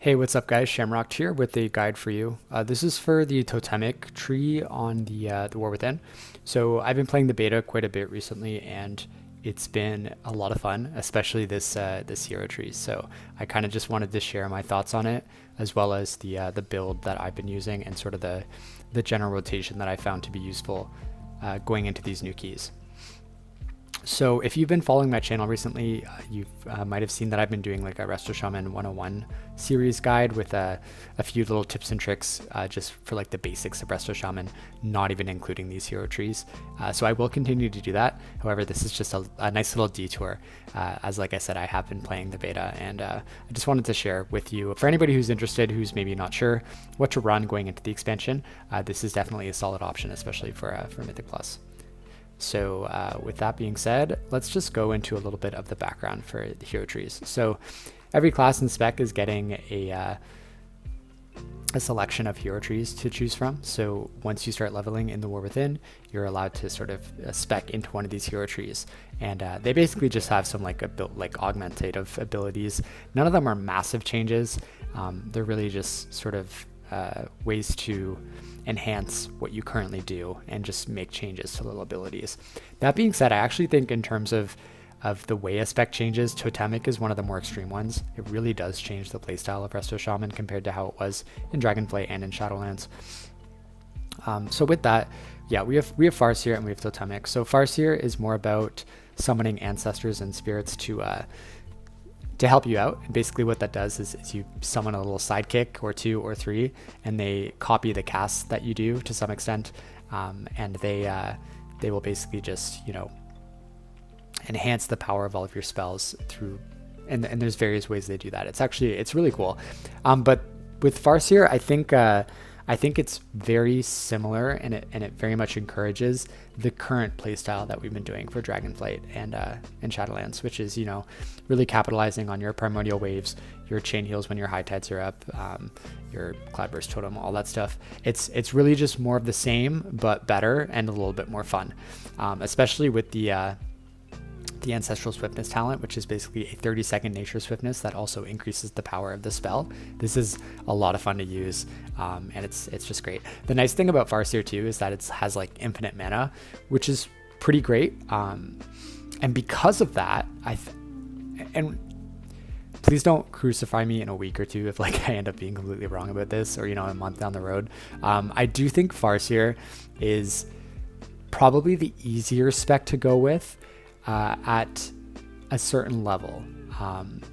Hey, what's up, guys? Shamrocked here with a guide for you. This is for the Totemic tree on the War Within. So I've been playing the beta quite a bit recently, and it's been a lot of fun, especially this hero tree. So I kind of just wanted to share my thoughts on it, as well as the build that I've been using and sort of the general rotation that I found to be useful going into these new keys. So if you've been following my channel recently, you might have seen that I've been doing like a Resto Shaman 101 series guide with a few little tips and tricks just for like the basics of Resto Shaman, not even including these hero trees. So I will continue to do that. However, this is just a nice little detour as like I said, I have been playing the beta, and I just wanted to share with you, for anybody who's interested, who's maybe not sure what to run going into the expansion, this is definitely a solid option, especially for Mythic Plus. So with that being said, let's just go into a little bit of the background for the hero trees. So every class in Spec is getting a selection of hero trees to choose from. So once you start leveling in the War Within, you're allowed to sort of spec into one of these hero trees. And they basically just have some like augmentative abilities. None of them are massive changes. They're really just sort of ways to enhance what you currently do and just make changes to little abilities. That being said, I actually think in terms of the way a spec changes, Totemic is one of the more extreme ones. It really does change the playstyle of Resto Shaman compared to how it was in Dragonflight and in Shadowlands. So with that, yeah, we have Farseer and we have Totemic. So Farseer is more about summoning ancestors and spirits to help you out. And basically what that does is you summon a little sidekick or two or three, and they copy the casts that you do to some extent, and they will basically just, you know, enhance the power of all of your spells through, and there's various ways they do that. It's really cool. But with Farseer, I think it's very similar, and it very much encourages the current playstyle that we've been doing for Dragonflight and Shadowlands, which is, you know, really capitalizing on your primordial waves, your chain heals when your high tides are up, your cloudburst totem, all that stuff. It's really just more of the same but better and a little bit more fun, especially with the Ancestral Swiftness talent, which is basically a 30-second nature swiftness that also increases the power of the spell. This is a lot of fun to use, and it's just great. The nice thing about Farseer too is that it has like infinite mana, which is pretty great. And because of that, and please don't crucify me in a week or two if like I end up being completely wrong about this, or, you know, a month down the road. I do think Farseer is probably the easier spec to go with at a certain level,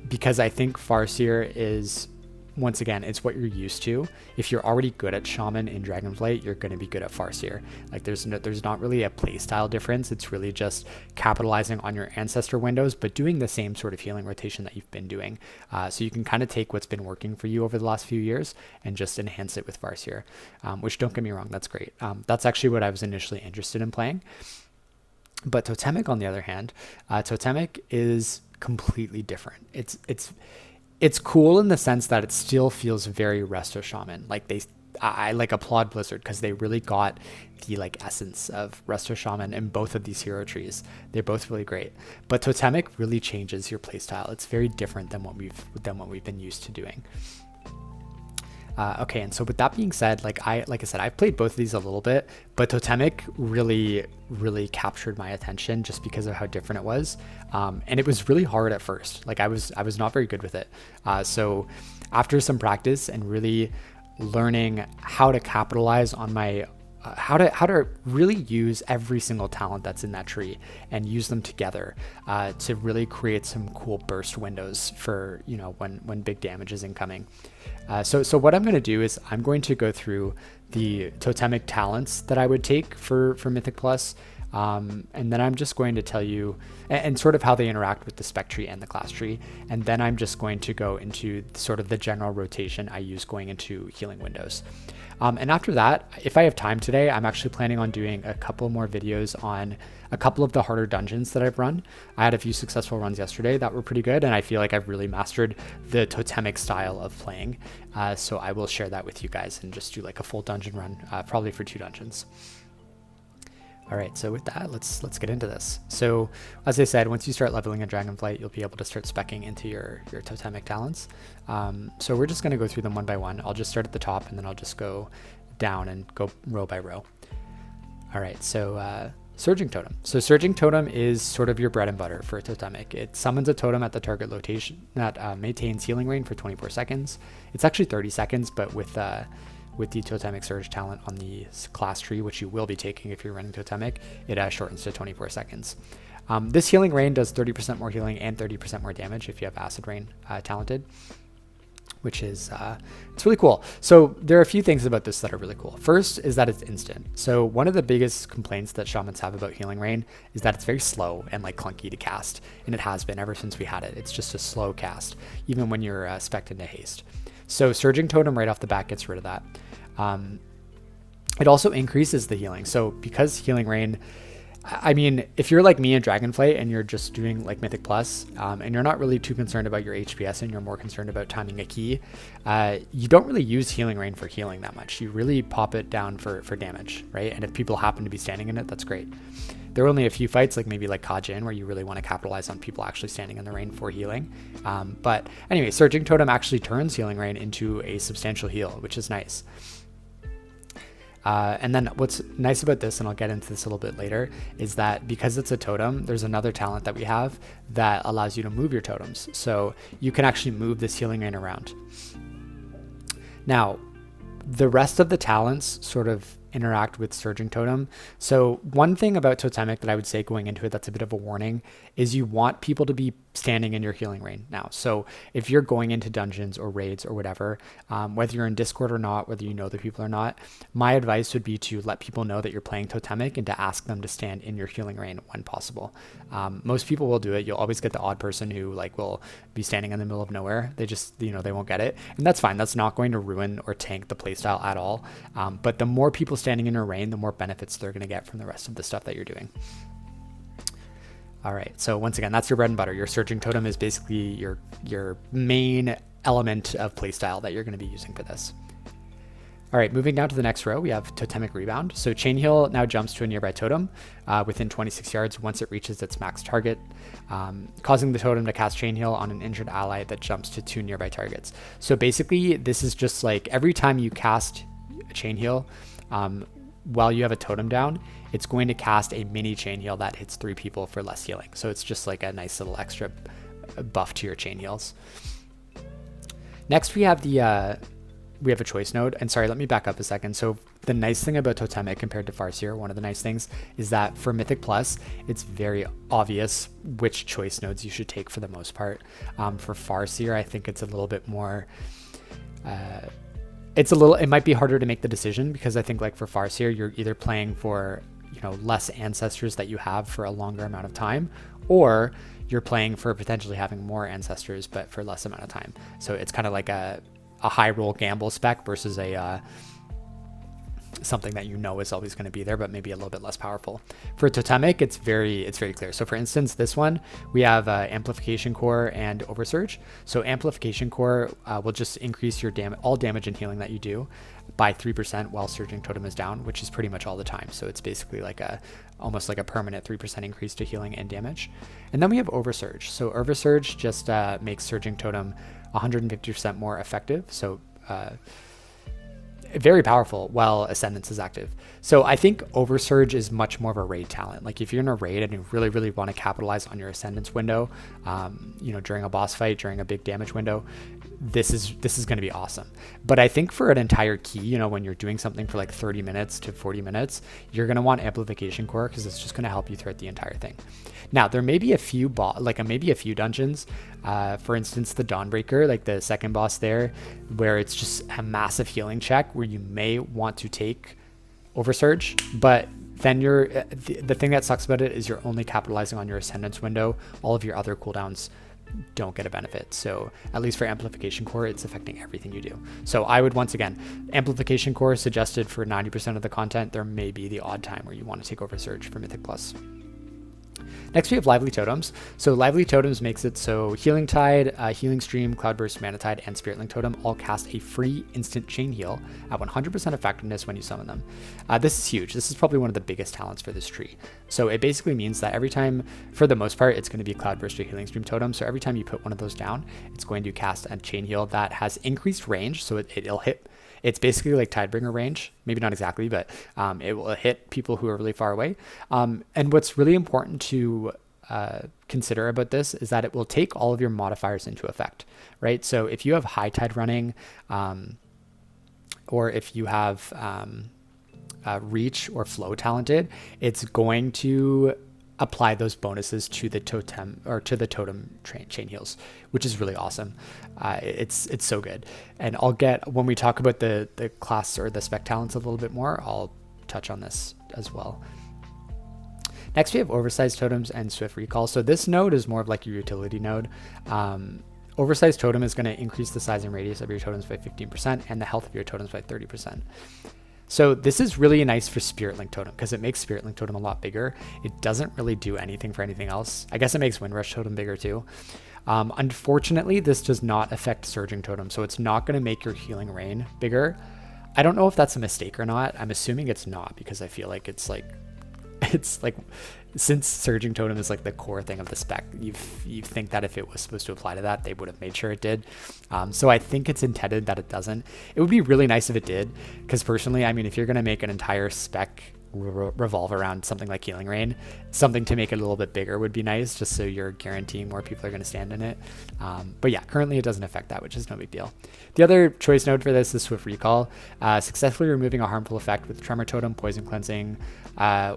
because I think Farseer is, once again, it's what you're used to. If you're already good at Shaman in Dragonflight, you're going to be good at Farseer. Like there's not really a playstyle difference. It's really just capitalizing on your ancestor windows, but doing the same sort of healing rotation that you've been doing. So you can kind of take what's been working for you over the last few years and just enhance it with Farseer, which, don't get me wrong, that's great. That's actually what I was initially interested in playing. But Totemic, on the other hand, Totemic is completely different. It's cool in the sense that it still feels very Resto Shaman. Like I like applaud Blizzard because they really got the like essence of Resto Shaman in both of these hero trees. They're both really great. But Totemic really changes your playstyle. It's very different than what we've been used to doing. Okay, and so with that being said, like I said, I've played both of these a little bit, but Totemic really captured my attention just because of how different it was, and it was really hard at first. Like I was not very good with it. So after some practice and really learning how to capitalize on my how to really use every single talent that's in that tree and use them together to really create some cool burst windows for, you know, when big damage is incoming. So what I'm going to do is I'm going to go through the Totemic talents that I would take for Mythic Plus, and then I'm just going to tell you and sort of how they interact with the spec tree and the class tree, and then I'm just going to go into sort of the general rotation I use going into healing windows. And after that, if I have time today, I'm actually planning on doing a couple more videos on a couple of the harder dungeons that I've run. I had a few successful runs yesterday that were pretty good, and I feel like I've really mastered the Totemic style of playing. So I will share that with you guys and just do like a full dungeon run, probably for 2 dungeons. All right, so with that, let's get into this. So as I said, once you start leveling a Dragonflight, you'll be able to start speccing into your Totemic talents. So we're just going to go through them one by one. I'll just start at the top, and then I'll just go down and go row by row. All right, so Surging Totem. So Surging Totem is sort of your bread and butter for a Totemic. It summons a totem at the target location that maintains healing rain for 24 seconds. It's actually 30 seconds, but with the Totemic Surge talent on the class tree, which you will be taking if you're running Totemic, it shortens to 24 seconds. This healing rain does 30% more healing and 30% more damage if you have Acid Rain talented, which is it's really cool. So there are a few things about this that are really cool. First is that it's instant. So one of the biggest complaints that shamans have about healing rain is that it's very slow and like clunky to cast, and it has been ever since we had it. It's just a slow cast, even when you're spec'd into haste. So Surging Totem right off the bat gets rid of that. It also increases the healing. So because healing rain, I mean, if you're like me in Dragonflight and you're just doing like Mythic Plus, and you're not really too concerned about your HPS and you're more concerned about timing a key, you don't really use healing rain for healing that much. You really pop it down for damage, right? And if people happen to be standing in it, that's great. There are only a few fights, like maybe like Kajin, where you really want to capitalize on people actually standing in the rain for healing. But anyway, Surging Totem actually turns healing rain into a substantial heal, which is nice. And then what's nice about this, and I'll get into this a little bit later, is that because it's a totem, there's another talent that we have that allows you to move your totems. So you can actually move this healing rain around. Now, the rest of the talents sort of interact with Surging Totem. So one thing about Totemic that I would say going into it that's a bit of a warning is you want people to be standing in your healing rain now. So if you're going into dungeons or raids or whatever, whether you're in Discord or not, whether you know the people or not, my advice would be to let people know that you're playing Totemic and to ask them to stand in your healing rain when possible. Most people will do it. You'll always get the odd person who like will be standing in the middle of nowhere. They just, they won't get it. And that's fine. That's not going to ruin or tank the playstyle at all. But the more people standing in your rain, the more benefits they're going to get from the rest of the stuff that you're doing. All right, so once again, that's your bread and butter. Your Surging Totem is basically your main element of playstyle that you're going to be using for this. All right, moving down to the next row, we have Totemic Rebound. So Chain Heal now jumps to a nearby totem within 26 yards once it reaches its max target, causing the totem to cast Chain Heal on an injured ally that jumps to 2 nearby targets. So basically, this is just like every time you cast a Chain Heal, while you have a totem down, it's going to cast a mini Chain Heal that hits 3 people for less healing. So it's just like a nice little extra buff to your Chain Heals. Next, we have a choice node. And sorry, let me back up a second. So the nice thing about Totemic compared to Farseer, one of the nice things is that for Mythic Plus, it's very obvious which choice nodes you should take for the most part. For Farseer, I think it's a little bit more... it might be harder to make the decision because I think like for Farseer, you're either playing for, less ancestors that you have for a longer amount of time, or you're playing for potentially having more ancestors, but for less amount of time. So it's kind of like a high roll gamble spec versus a, something that is always going to be there, but maybe a little bit less powerful. For Totemic, it's very clear. So for instance, this one, we have Amplification Core and Oversurge. So Amplification Core will just increase your all damage and healing that you do by 3% while Surging Totem is down, which is pretty much all the time. So it's basically like almost like a permanent 3% increase to healing and damage. And then we have Oversurge. So Oversurge just makes Surging Totem 150% more effective. So very powerful while Ascendance is active. So I think Oversurge is much more of a raid talent. Like if you're in a raid and you really, really want to capitalize on your Ascendance window, during a boss fight, during a big damage window, this is going to be awesome. But I think for an entire key, when you're doing something for like 30 minutes to 40 minutes, you're going to want Amplification Core because it's just going to help you throughout the entire thing. Now, there may be a few dungeons, for instance, the Dawnbreaker, like the second boss there, where it's just a massive healing check where you may want to take Oversurge, but then the thing that sucks about it is you're only capitalizing on your Ascendance window. All of your other cooldowns don't get a benefit. So at least for Amplification Core, it's affecting everything you do. So I would, once again, Amplification Core is suggested for 90% of the content. There may be the odd time where you want to take Oversurge for Mythic Plus. Next, we have Lively Totems. So Lively Totems makes it so Healing Tide, Healing Stream, Cloudburst, Mana Tide, and Spirit Link Totem all cast a free instant chain heal at 100% effectiveness when you summon them. This is huge. This is probably one of the biggest talents for this tree. So it basically means that every time, for the most part, it's going to be Cloudburst or Healing Stream Totem. So every time you put one of those down, it's going to cast a chain heal that has increased range. So it'll hit. It's basically like Tidebringer range, maybe not exactly, but it will hit people who are really far away. And what's really important to consider about this is that it will take all of your modifiers into effect, right? So if you have High Tide running, or if you have Reach or Flow talented, it's going to apply those bonuses to the totem or to the totem chain heals, which is really awesome. It's so good. And I'll get, when we talk about the class or the spec talents a little bit more, I'll touch on this as well. Next, we have Oversized Totems and Swift Recall. So this node is more of like your utility node. Oversized Totem is going to increase the size and radius of your totems by 15% and the health of your totems by 30%. So this is really nice for Spirit Link Totem because it makes Spirit Link Totem a lot bigger. It doesn't really do anything for anything else. I guess it makes Windrush Totem bigger too. Unfortunately, this does not affect Surging Totem, so it's not going to make your Healing Rain bigger. I don't know if that's a mistake or not. I'm assuming it's not because I feel like it's like since Surging Totem is like the core thing of the spec, you think that if it was supposed to apply to that, they would have made sure it did. So I think it's intended that it doesn't. It would be really nice if it did, because personally, I mean, if you're going to make an entire spec revolve around something like Healing Rain, something to make it a little bit bigger would be nice, just so you're guaranteeing more people are going to stand in it. But yeah, currently it doesn't affect that, which is no big deal. The other choice node for this is Swift Recall. Successfully removing a harmful effect with Tremor Totem, Poison Cleansing,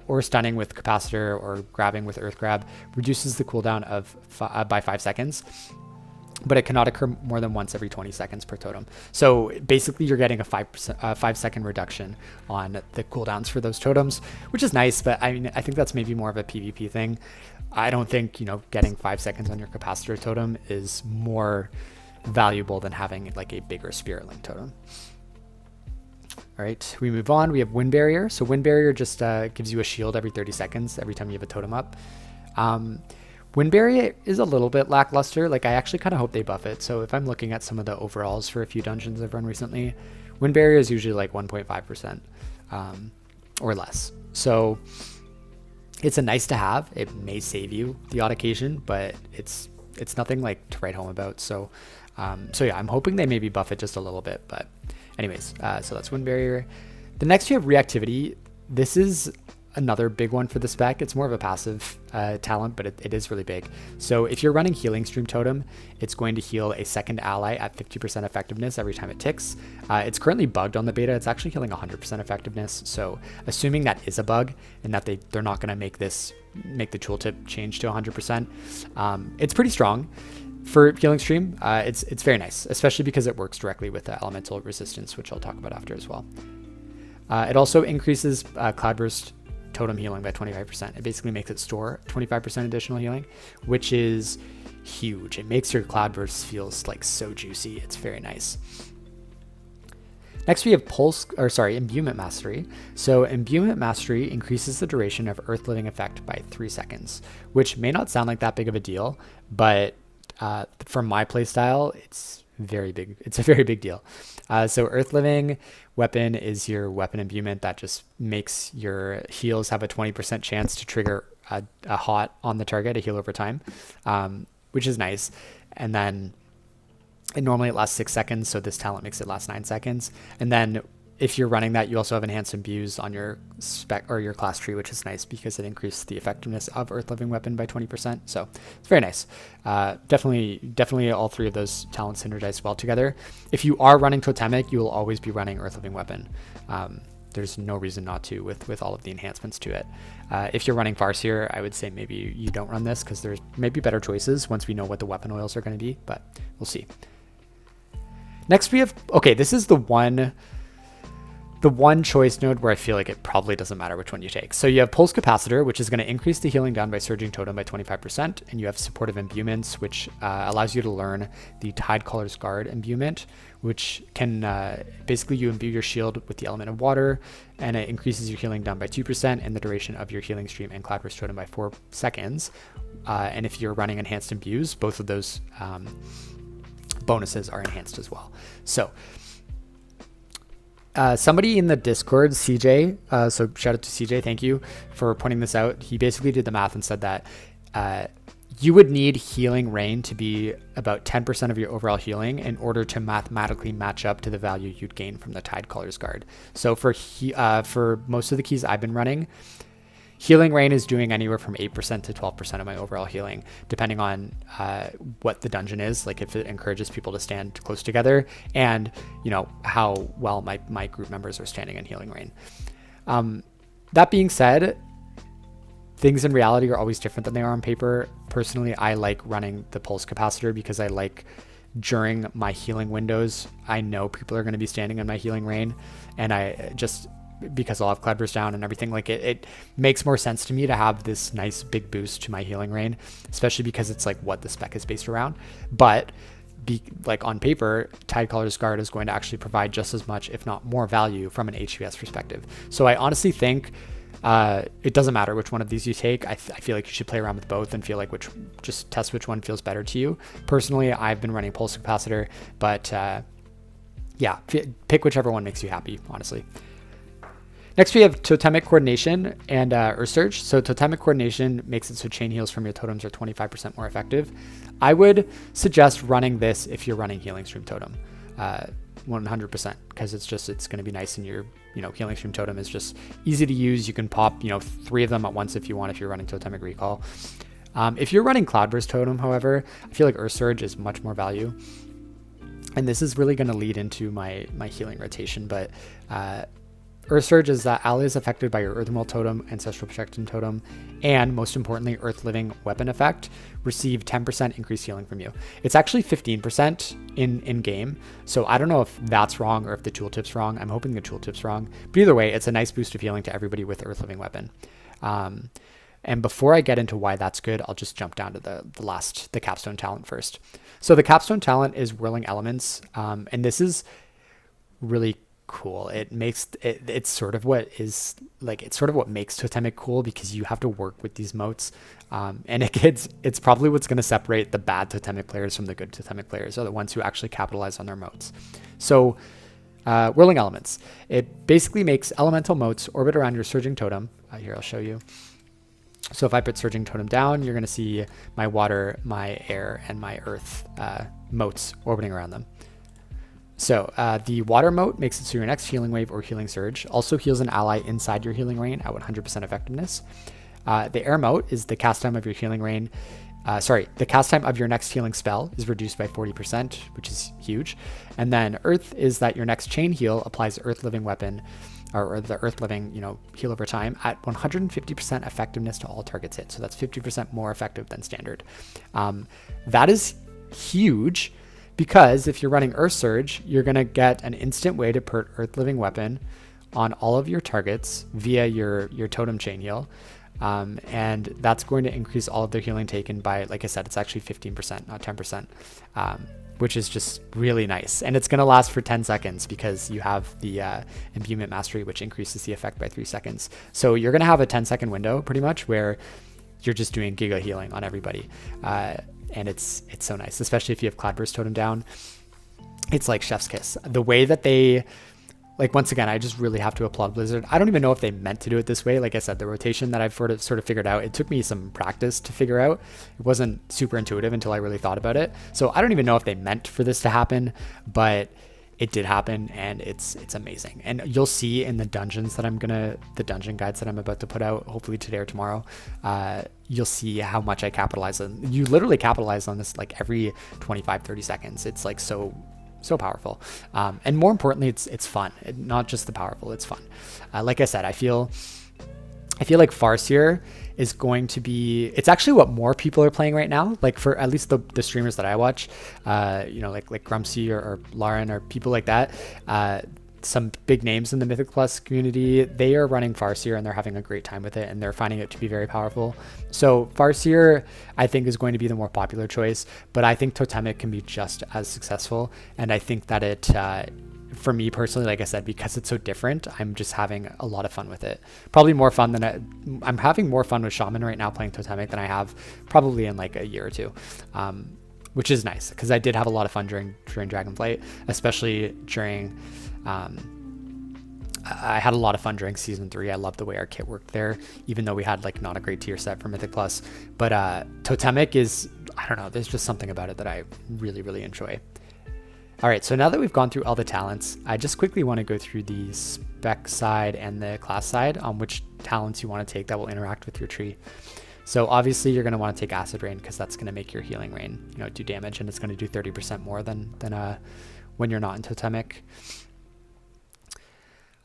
or stunning with Capacitor or grabbing with Earth Grab reduces the cooldown of by 5 seconds. But it cannot occur more than once every 20 seconds per totem. So basically you're getting a 5-second reduction on the cooldowns for those totems, which is nice, but I mean, I think that's maybe more of a PvP thing. I don't think, getting 5 seconds on your Capacitor totem is more valuable than having like a bigger Spirit Link Totem. All right, we move on. We have Wind Barrier. So Wind Barrier just gives you a shield every 30 seconds every time you have a totem up. Wind Barrier is a little bit lackluster. Like, I actually kind of hope they buff it. So if I'm looking at some of the overalls for a few dungeons I've run recently, Wind Barrier is usually like 1.5% or less. So it's a nice to have. It may save you the odd occasion, but it's nothing like to write home about. So yeah, I'm hoping they maybe buff it just a little bit. But anyways, so that's Wind Barrier. The next you have Reactivity. This is another big one for the spec. It's more of a passive talent, but it is really big. So if you're running Healing Stream Totem, it's going to heal a second ally at 50% effectiveness every time it ticks. It's currently bugged on the beta. It's actually healing 100% effectiveness. So assuming that is a bug and that they're not going to make the tooltip change to 100%, it's pretty strong. For Healing Stream, it's very nice, especially because it works directly with the elemental resistance, which I'll talk about after as well. It also increases Cloudburst totem healing by 25%. It basically makes it store 25% additional healing, which is huge. It makes your Cloudburst feels like so juicy. It's very nice. Next we have Imbuement Mastery. So Imbuement Mastery increases the duration of Earth Living effect by 3 seconds, which may not sound like that big of a deal, but for my playstyle, it's very big. It's a very big deal. So Earth Living weapon is your weapon imbuement that just makes your heals have a 20% chance to trigger a hot on the target, a heal over time, which is nice. And then normally it lasts 6 seconds, so this talent makes it last 9 seconds. And then if you're running that, you also have enhanced imbues on your spec or your class tree, which is nice because it increases the effectiveness of Earth Living weapon by 20%. So it's very nice. Definitely all three of those talents synergize well together. If you are running Totemic, you will always be running Earth Living weapon. There's no reason not to with all of the enhancements to it. If you're running Farseer, I would say maybe you don't run this because there's maybe better choices once we know what the weapon oils are going to be, but we'll see. Next we have, this is the one the one choice node where I feel like it probably doesn't matter which one you take. So you have Pulse Capacitor, which is going to increase the healing down by Surging Totem by 25%, and you have Supportive Imbuements, which allows you to learn the Tidecaller's Guard imbuement, which can basically you imbue your shield with the element of water, and it increases your healing down by 2% and the duration of your healing stream and Cloudburst Totem by 4 seconds. And if you're running Enhanced Imbues, both of those bonuses are enhanced as well. So somebody in the Discord, CJ, so shout out to CJ, thank you for pointing this out. He basically did the math and said that you would need Healing Rain to be about 10% of your overall healing in order to mathematically match up to the value you'd gain from the Tidecaller's Guard. So for most of the keys I've been running, Healing Rain is doing anywhere from 8% to 12% of my overall healing, depending on what the dungeon is, like if it encourages people to stand close together, and how well my group members are standing in Healing Rain. That being said, things in reality are always different than they are on paper. Personally, I like running the Pulse Capacitor because I like during my healing windows, I know people are going to be standing in my Healing Rain, and I just, because I'll have Cloudburst down and everything, like it makes more sense to me to have this nice big boost to my Healing Rain, especially because it's like what the spec is based around. But like on paper, Tidecaller's Guard is going to actually provide just as much, if not more value from an HVS perspective. So I honestly think it doesn't matter which one of these you take. I feel like you should play around with both and feel like just test which one feels better to you. Personally, I've been running Pulse Capacitor, but yeah, pick whichever one makes you happy, honestly. Next, we have Totemic Coordination and Earthsurge. So Totemic Coordination makes it so chain heals from your totems are 25% more effective. I would suggest running this if you're running Healing Stream Totem, 100%, because it's going to be nice, and your Healing Stream Totem is just easy to use. You can pop 3 of them at once if you want, if you're running Totemic Recall. If you're running Cloudburst Totem, however, I feel like Earthsurge is much more value. And this is really going to lead into my healing rotation, but Earthsurge is that allies affected by your Earthwell Totem, Ancestral Protection Totem, and most importantly, Earth Living Weapon effect receive 10% increased healing from you. It's actually 15% in game, so I don't know if that's wrong or if the tooltip's wrong. I'm hoping the tooltip's wrong, but either way, it's a nice boost of healing to everybody with Earth Living Weapon. And before I get into why that's good, I'll just jump down to the capstone talent first. So the capstone talent is Whirling Elements, and this is really cool. It's sort of what makes Totemic cool, because you have to work with these motes, and it's probably what's going to separate the bad Totemic players from the good Totemic players, are the ones who actually capitalize on their motes. So Whirling Elements, it basically makes elemental motes orbit around your Surging Totem. Here, I'll show you. So if I put Surging Totem down, you're going to see my water, my air, and my earth motes orbiting around them. So the water mote makes it so your next healing wave or healing surge also heals an ally inside your healing rain at 100% effectiveness. The air mote is the cast time of your healing rain. The cast time of your next healing spell is reduced by 40%, which is huge. And then earth is that your next chain heal applies Earth Living Weapon, or the Earth Living, heal over time at 150% effectiveness to all targets hit. So that's 50% more effective than standard. That is huge, because if you're running Earthsurge, you're going to get an instant way to put Earth Living Weapon on all of your targets via your totem chain heal. And that's going to increase all of their healing taken by, like I said, it's actually 15%, not 10%, which is just really nice. And it's going to last for 10 seconds because you have the Imbuement Mastery, which increases the effect by 3 seconds. So you're going to have a 10-second window pretty much where you're just doing giga healing on everybody. And it's so nice, especially if you have Cloudburst Totem down. It's like chef's kiss. The way that they, like, once again, I just really have to applaud Blizzard. I don't even know if they meant to do it this way. Like I said, the rotation that I've sort of figured out, it took me some practice to figure out. It wasn't super intuitive until I really thought about it. So I don't even know if they meant for this to happen, but it did happen, and it's amazing. And you'll see in the dungeons that the dungeon guides that I'm about to put out, hopefully today or tomorrow, you'll see how much I capitalize on. You literally capitalize on this like every 25, 30 seconds. It's like so powerful. And more importantly, it's fun. Not just the powerful, it's fun. Like I said, I feel like Farseer is going to be, it's actually what more people are playing right now. Like for at least the streamers that I watch, like Grumsy or Lauren or people like that. some big names in the Mythic Plus community, they are running Farseer and they're having a great time with it, and they're finding it to be very powerful. So Farseer, I think, is going to be the more popular choice, but I think Totemic can be just as successful. And I think that it, for me personally, like I said, because it's so different, I'm just having a lot of fun with it. Probably more fun than I'm having more fun with Shaman right now playing Totemic than I have probably in like a year or two. Which is nice because I did have a lot of fun during Dragonflight, especially during, I had a lot of fun during season 3. I loved the way our kit worked there, even though we had like not a great tier set for Mythic Plus. But Totemic is, I don't know, there's just something about it that I really, really enjoy. All right, so now that we've gone through all the talents, I just quickly want to go through the spec side and the class side on which talents you want to take that will interact with your tree. So obviously you're going to want to take Acid Rain because that's going to make your Healing Rain, you know, do damage, and it's going to do 30% more than when you're not in Totemic.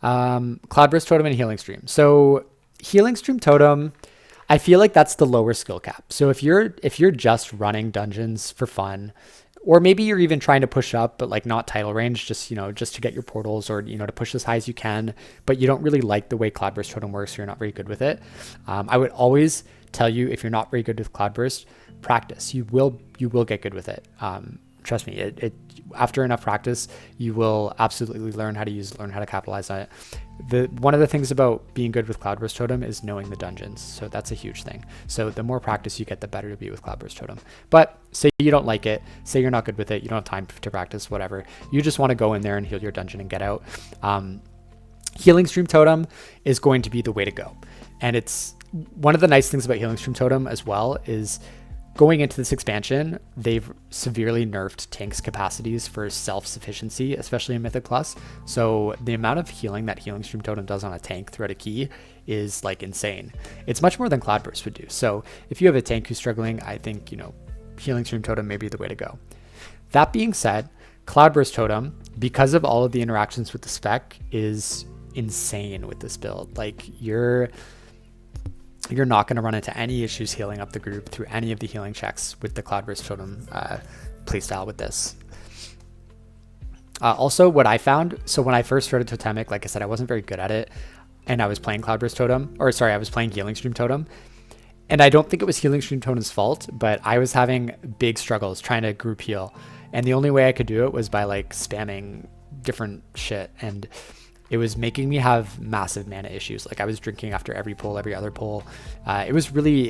Cloudburst Totem and Healing Stream. So Healing Stream Totem, I feel like that's the lower skill cap. So if you're just running dungeons for fun, or maybe you're even trying to push up, but like not title range, just, you know, just to get your portals or, you know, to push as high as you can, but you don't really like the way Cloudburst Totem works, so you're not very good with it. I would always tell you, if you're not very good with Cloudburst, practice. You will get good with it. Trust me, after enough practice, you will absolutely learn how to capitalize on it. One of the things about being good with Cloudburst Totem is knowing the dungeons. So that's a huge thing. So the more practice you get, the better you'll be with Cloudburst Totem. But say you don't like it, say you're not good with it, you don't have time to practice, whatever. You just want to go in there and heal your dungeon and get out. Healing Stream Totem is going to be the way to go. And it's one of the nice things about Healing Stream Totem as well is going into this expansion, they've severely nerfed tanks' capacities for self-sufficiency, especially in Mythic Plus. So the amount of healing that Healing Stream Totem does on a tank throughout a key is like insane. It's much more than Cloudburst would do. So if you have a tank who's struggling, I think, you know, Healing Stream Totem may be the way to go. That being said, Cloudburst Totem, because of all of the interactions with the spec, is insane with this build. Like you're not going to run into any issues healing up the group through any of the healing checks with the Cloudburst Totem playstyle with this. Also, what I found, so when I first started Totemic, like I said, I wasn't very good at it, and I was playing Cloudburst Totem, or sorry, I was playing Healing Stream Totem, and I don't think it was Healing Stream Totem's fault, but I was having big struggles trying to group heal, and the only way I could do it was by like spamming different shit, and it was making me have massive mana issues. Like I was drinking after every pull, every other pull. It was really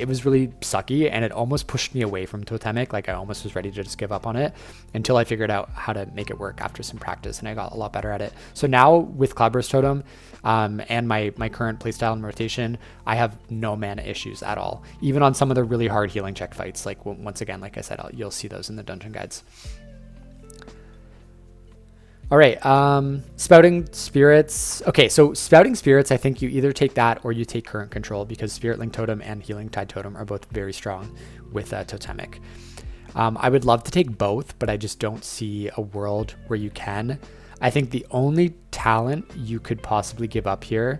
sucky, and it almost pushed me away from Totemic. Like I almost was ready to just give up on it until I figured out how to make it work after some practice, and I got a lot better at it. So now with Cloudburst Totem and my current playstyle and rotation, I have no mana issues at all. Even on some of the really hard healing check fights. Like once again, like I said, you'll see those in the dungeon guides. All right, Spouting Spirits. Okay, so Spouting Spirits, I think you either take that or you take Current Control, because Spirit Link Totem and Healing Tide Totem are both very strong with Totemic. I would love to take both, but I just don't see a world where you can. I think the only talent you could possibly give up here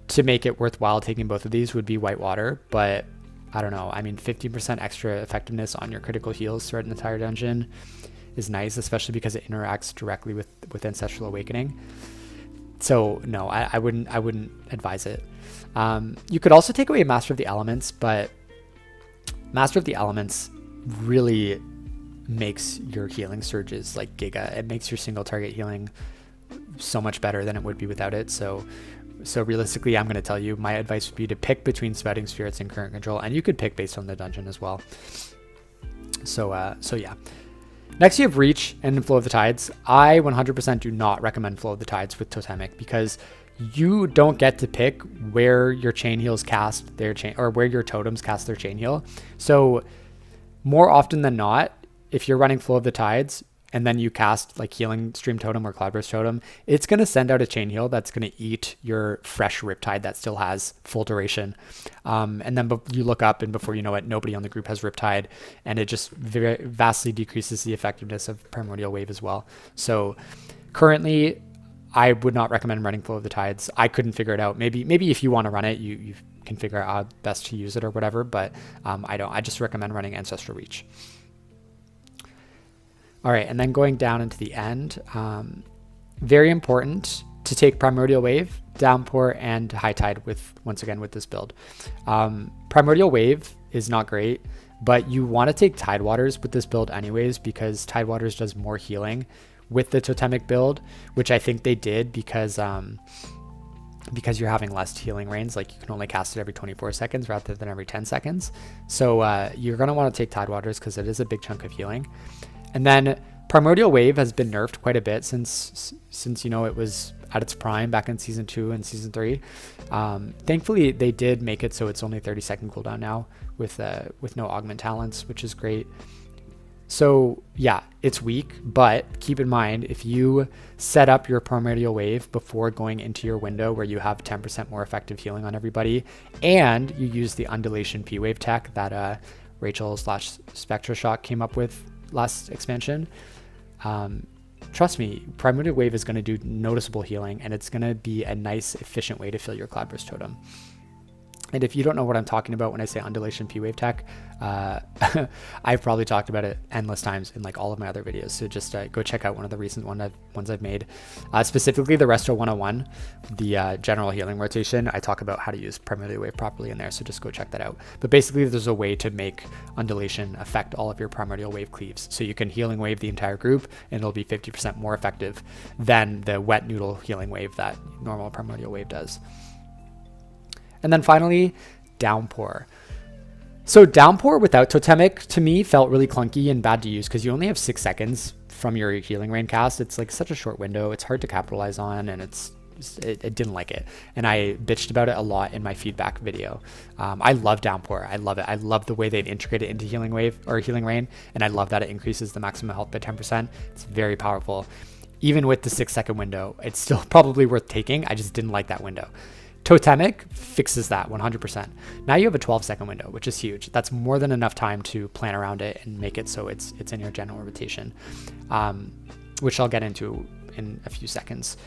to make it worthwhile taking both of these would be Whitewater, but I don't know. I mean, 50% extra effectiveness on your critical heals throughout an entire dungeon is nice, especially because it interacts directly with Ancestral Awakening. So no, I wouldn't advise it. You could also take away Master of the Elements, but Master of the Elements really makes your healing surges like giga. It makes your single target healing so much better than it would be without it. So realistically, I'm going to tell you, my advice would be to pick between Spouting Spirits and Current Control, and you could pick based on the dungeon as well. So yeah. Next, you have Reach and Flow of the Tides. I 100% do not recommend Flow of the Tides with Totemic, because you don't get to pick where your chain heals cast their chain, or where your totems cast their chain heal. So more often than not, if you're running Flow of the Tides and then you cast like Healing Stream Totem or Cloudburst Totem, it's going to send out a chain heal that's going to eat your fresh Riptide that still has full duration. And then you look up, and before you know it, nobody on the group has Riptide, and it just very vastly decreases the effectiveness of Primordial Wave as well. So currently, I would not recommend running Flow of the Tides. I couldn't figure it out. Maybe if you want to run it, you can figure out how best to use it or whatever, but I don't. I just recommend running Ancestral Reach. All right, and then going down into the end, very important to take Primordial Wave, Downpour, and High Tide once again with this build. Primordial Wave is not great, but you want to take Tidewaters with this build anyways, because Tidewaters does more healing with the Totemic build, which I think they did because you're having less healing rains. Like, you can only cast it every 24 seconds rather than every 10 seconds. So you're going to want to take Tidewaters because it is a big chunk of healing. And then Primordial Wave has been nerfed quite a bit since it was at its prime back in season 2 and season 3. Thankfully, they did make it so it's only 30-second cooldown now with no augment talents, which is great. So yeah, it's weak, but keep in mind, if you set up your Primordial Wave before going into your window where you have 10% more effective healing on everybody, and you use the Undulation P-Wave tech that Rachel/Spectra Shock came up with last expansion, trust me, Primordial Wave is going to do noticeable healing, and it's going to be a nice, efficient way to fill your Cloudburst Totem. And if you don't know what I'm talking about when I say Undulation P-Wave tech, I've probably talked about it endless times in like all of my other videos. So just go check out one of the recent ones I've made. Specifically the Resto 101, the general healing rotation. I talk about how to use Primordial Wave properly in there. So just go check that out. But basically there's a way to make Undulation affect all of your Primordial Wave cleaves. So you can Healing Wave the entire group and it'll be 50% more effective than the Wet Noodle Healing Wave that normal Primordial Wave does. And then finally, Downpour. So Downpour without Totemic, to me, felt really clunky and bad to use because you only have 6 seconds from your Healing Rain cast. It's like such a short window. It's hard to capitalize on, and it didn't like it. And I bitched about it a lot in my feedback video. I love Downpour. I love it. I love the way they've integrated it into Healing Wave or Healing Rain, and I love that it increases the maximum health by 10%. It's very powerful. Even with the 6-second window, it's still probably worth taking. I just didn't like that window. Totemic fixes that 100%. Now you have a 12-second window, which is huge. That's more than enough time to plan around it and make it so it's in your general rotation, which I'll get into in a few seconds.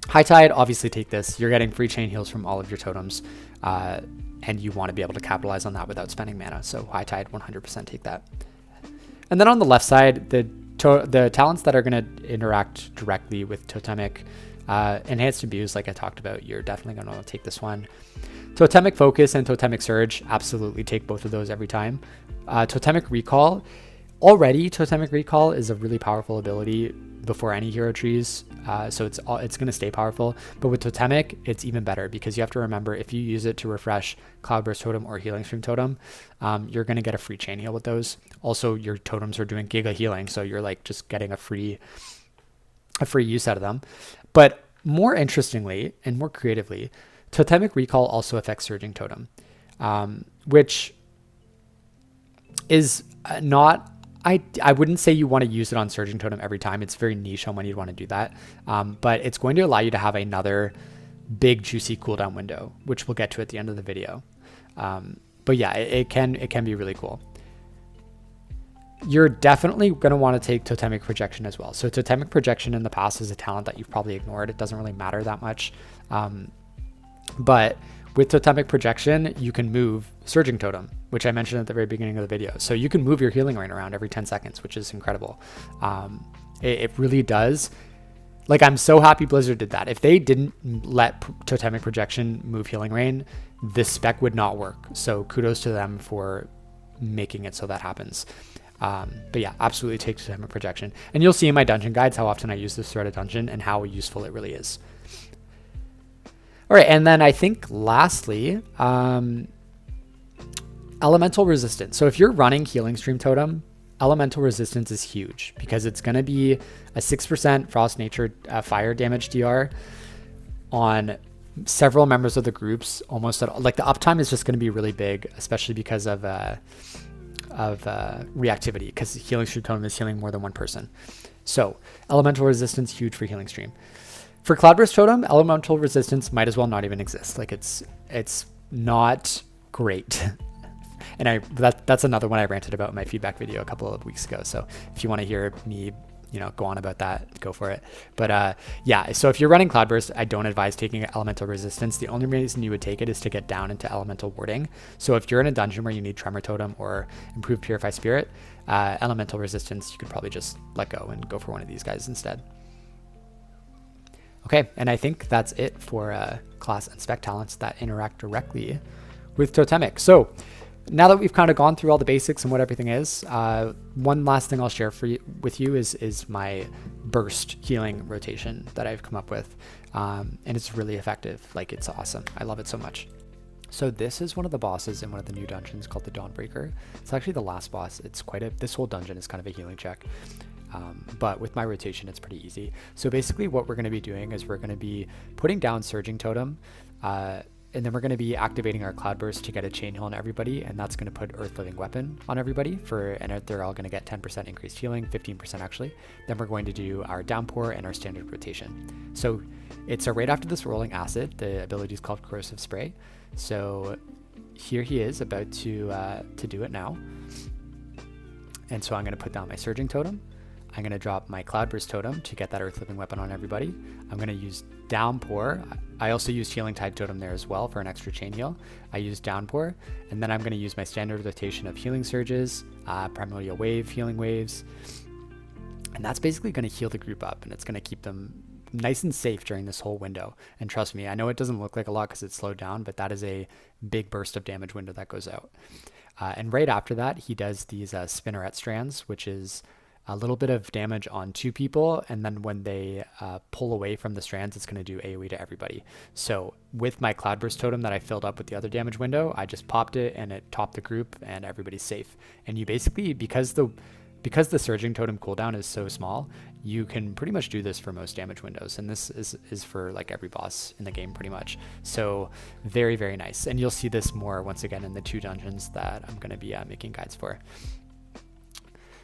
High Tide, obviously take this. You're getting free chain heals from all of your totems, and you want to be able to capitalize on that without spending mana. So High Tide, 100% take that. And then on the left side, the talents that are going to interact directly with Totemic, Enhanced Abuse, like I talked about, you're definitely going to take this one. Totemic Focus and Totemic Surge, absolutely take both of those every time. Totemic Recall, already Totemic Recall is a really powerful ability before any hero trees, so it's going to stay powerful. But with Totemic, it's even better because you have to remember, if you use it to refresh Cloudburst Totem or Healing Stream Totem, you're going to get a free chain heal with those. Also, your totems are doing Giga Healing, so you're like just getting a free use out of them. But more interestingly and more creatively, Totemic Recall also affects Surging Totem, which is not, I wouldn't say you want to use it on Surging Totem every time. It's very niche on when you'd want to do that. But it's going to allow you to have another big juicy cooldown window, which we'll get to at the end of the video. But yeah, it can be really cool. You're definitely going to want to take Totemic Projection as well. So Totemic Projection in the past is a talent that you've probably ignored. It doesn't really matter that much. But with Totemic Projection, you can move Surging Totem, which I mentioned at the very beginning of the video. So you can move your Healing Rain around every 10 seconds, which is incredible. It really does. Like, I'm so happy Blizzard did that. If they didn't let Totemic Projection move Healing Rain, this spec would not work. So kudos to them for making it so that happens. But yeah, absolutely take Totemic Projection. And you'll see in my dungeon guides how often I use this throughout a dungeon and how useful it really is. All right, and then I think lastly, Elemental Resistance. So if you're running Healing Stream Totem, Elemental Resistance is huge because it's going to be a 6% Frost Nature fire damage DR on several members of the groups. Almost like the uptime is just going to be really big, especially because of reactivity, because Healing Stream Totem is healing more than one person. So Elemental Resistance, huge for Healing Stream. For Cloudburst Totem, Elemental Resistance might as well not even exist. Like, it's not great. And that's another one I ranted about in my feedback video a couple of weeks ago. So if you want to hear me, go on about that, go for it. But yeah, so if you're running Cloudburst, I don't advise taking Elemental Resistance. The only reason you would take it is to get down into Elemental Warding. So if you're in a dungeon where you need Tremor Totem or Improved Purify Spirit, Elemental Resistance, you could probably just let go and go for one of these guys instead. Okay, and I think that's it for class and spec talents that interact directly with Totemic. So now that we've kind of gone through all the basics and what everything is, one last thing I'll share with you is my burst healing rotation that I've come up with, and it's really effective. Like, it's awesome. I love it so much. So this is one of the bosses in one of the new dungeons called the Dawnbreaker. It's actually the last boss. It's this whole dungeon is kind of a healing check. But with my rotation, it's pretty easy. So basically what we're going to be doing is we're going to be putting down Surging Totem, and then we're going to be activating our Cloudburst to get a chain heal on everybody, and that's going to put Earth Living Weapon on everybody, and they're all going to get 10% increased healing, 15% actually. Then we're going to do our Downpour and our standard rotation. So it's right after this Rolling Acid. The ability is called Corrosive Spray. So here he is about to do it now. And so I'm going to put down my Surging Totem. I'm going to drop my Cloudburst Totem to get that Earth Living Weapon on everybody. I'm going to use Downpour. I also used Healing Tide Totem there as well for an extra chain heal. I used Downpour, and then I'm going to use my standard rotation of Healing Surges, Primordial Wave, Healing Waves, and that's basically going to heal the group up, and it's going to keep them nice and safe during this whole window. And trust me, I know it doesn't look like a lot because it's slowed down, but that is a big burst of damage window that goes out. And right after that, he does these Spinneret Strands, which is a little bit of damage on 2 people, and then when they pull away from the strands, it's going to do AoE to everybody. So with my Cloudburst Totem that I filled up with the other damage window, I just popped it and it topped the group, and everybody's safe. And you basically, because the Surging Totem cooldown is so small, you can pretty much do this for most damage windows, and this is for like every boss in the game pretty much. So very, very nice, and you'll see this more once again in the 2 dungeons that I'm going to be making guides for.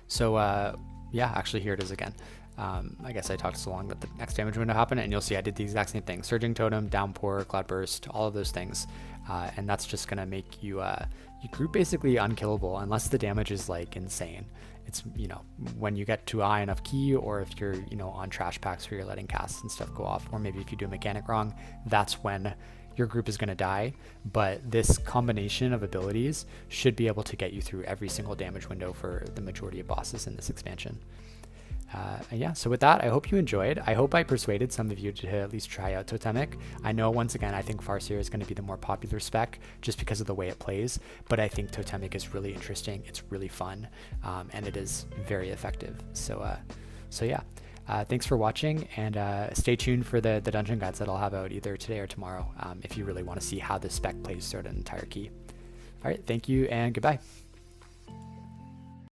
So yeah, actually here it is again. I guess I talked so long that the next damage window happened, and you'll see I did the exact same thing. Surging Totem, Downpour, Cloudburst, all of those things. And that's just going to make you group basically unkillable unless the damage is like insane. It's, when you get to a high enough key, or if you're, on trash packs where you're letting casts and stuff go off, or maybe if you do a mechanic wrong, that's when your group is going to die. But this combination of abilities should be able to get you through every single damage window for the majority of bosses in this expansion. Yeah, so with that, I hope you enjoyed. I hope I persuaded some of you to at least try out Totemic. I know, once again, I think Farseer is going to be the more popular spec just because of the way it plays, but I think Totemic is really interesting. It's really fun, and it is very effective. So yeah. Thanks for watching, and stay tuned for the dungeon guides that I'll have out either today or tomorrow, if you really want to see how this spec plays throughout an entire key. All right, thank you, and goodbye.